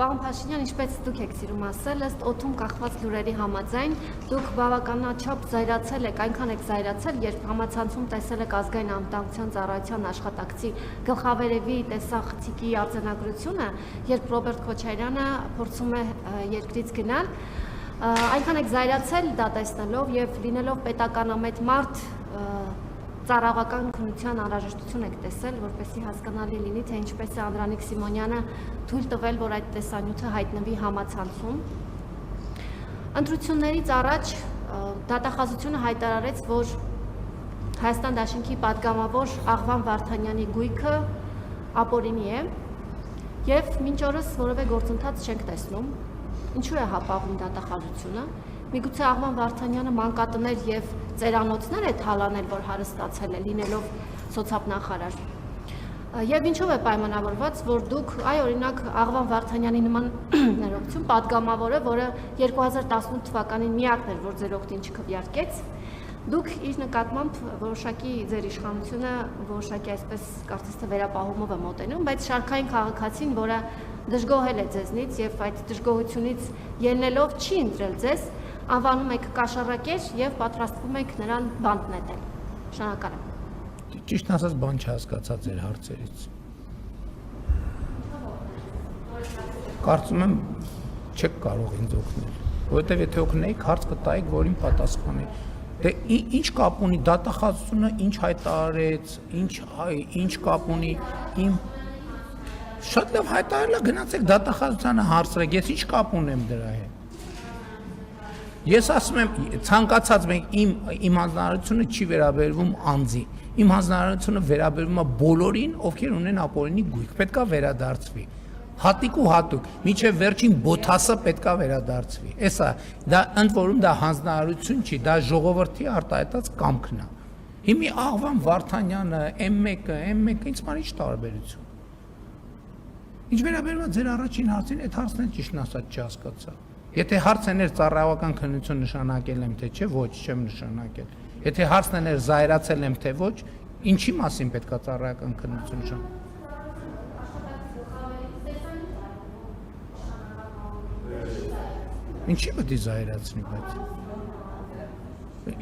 Պարոն Փաշինյան, ինչպես դուք եք սիրում ասել, ըստ օդում կախված լուրերի համաձայն, դուք բավականաչափ զայրացել եք, այնքան եք զայրացել, երբ համացանցում տեսել եք ազգային անվտանգության ծառայության աշխատակցի գլխավերևի տեսախցիկի արձանագրությունը, երբ Ռոբերտ Քոչարյանը փորձում է երկրից գնալ, այնքան եք զայրացել դա տեսնելով եւ լինելով պետականամետ մարդ, ծառայողական քննության անհրաժեշտություն եք տեսել, որպեսզի հասկանալի լինի, թե ինչպես է Անդրանիկ Սիմոնյանը թույլ տվել, որ այդ տեսանյութը հայտնվի համացանցում։ Ընտրություններից առաջ դատախազությունը հայտարարեց, որ Հայաստան Դաշնքի պատգամավոր Աղվան Վարդանյանի գույքը ապօրինի է եւ մինչ օրս որևէ գործընթաց չենք տեսնում։ Ինչու է հապաղում դատախազությունը։ Միգուցե Աղվան Վարդանյանը մանկատներ եւ ծերանոցներ է թալանել, որ հարստացել է, լինելով սոցիալնախարար։ Եվ ինչով է պայմանավորված, որ դուք, օրինակ Աղվան Վարդանյանի նման ներողություն պատգամավորը, որը 2018 թվականին միակն էր, որ ձեր օգտին չքվեարկեց, դուք իր նկատմամբ որոշակի ձեր իշխանությունը որոշակի այսպես կարծես թե վերապահումով է մոտենում, բայց շարքային քաղաքացին, որը դժգոհել է ձեզնից եւ այդ դժգոհությունից ելնելով չի ընտրել ձեզ, անվանում եք կաշառակեր եւ պատրաստվում եք նրան բանտ նետել։ Շնորհակալ եմ։ Ճիշտ ասած, բան չհասկացա ձեր հարցերից։ Կարծում եմ չեք կարող ինձ օգնել, որովհետեւ եթե օգնեիք, հարց կտայիք, որին պատասխանեի։ Դե ինչ կապ ունի դատախազությունը, ինչ հայտարարեց, ինչ կապ ունի իմ շատ լավ հայտարարել է, գնացեք դատախազությանը հարցրեք, ես ինչ կապ ունեմ դրա հետ։ Ես ասում եմ, ցանկացած մենք իմ հանձնարարությունը չի վերաբերվում անձի, իմ հանձնարարությունը վերաբերվում է բոլորին, ովքեր ունեն ապօրինի գույք, պետքա վերադարձվի։ Հատիկ ու հատուկ, միջև վերջին բոթասը պետքա վերադարձվի։ Էսա, դա ընդ որում դա հանձնարարություն չի, դա ժողովրդի արտահայտած կամքն է։ Հիմի Աղվան Վարդանյանը, M1-ը, ինձ համար ինչ տարբերություն։ Ինչ վերաբերում է ձեր առաջին հարցին, այդ հարցն էլ ճիշտն ասած չհասկացա։ Եթե հարցն էր ծառայողական քննություն նշանակել եմ թե չէ, ոչ, չեմ նշանակել։ Եթե հարցն էր զայրացել եմ թե ոչ, ինչի մասին պետք է ծառայողական քննություն նշանակել։ Ինչի պետք է զայրացնի, բայց։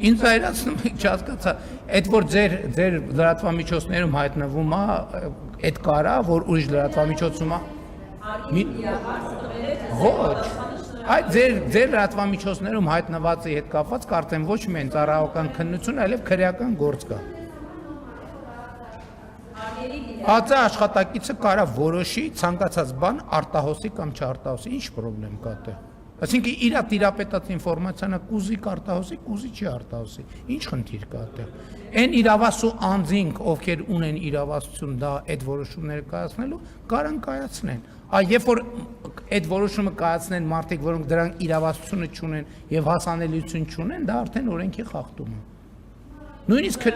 Ինձ զայրացնում եք, չհասկացա, այդ որ ձեր լրատվամիջոցներում հայտնվում է, այդ կարա, որ ուրիշ լրատվամիջոցում է։ Ոչ։ Այդ ձեր լրատվամիջոցներում հայտնվածի հետ կապված կարծեմ ոչ միայն ծառայողական քննություն, այլև քրեական գործ կա։ Հացը աշխատակիցը կարա որոշի ցանկացած բան արտահոսի կամ չարտահոսի, ինչ խնդրեմ կա դե։ Այսինքն իր տիրապետած ինֆորմացիան կուզի արտահոսի, կուզի չի արտահոսի, ինչ խնդիր կա դե։ Այն իրավասու անձինք, ովքեր ունեն իրավասություն դա այդ որոշումները կայացնելու, կարան կայացնեն։ Երբ որ այդ որոշումը կայացնեն մարդիկ, որոնք դրանք իրավասությունը չունեն եւ հասանելիություն չունեն, դա արդեն օրենքի խախտում է։ Նույնիսկ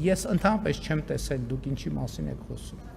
ես ընդհանրապես չեմ տեսել դուք ինչի մասին եք խոսում։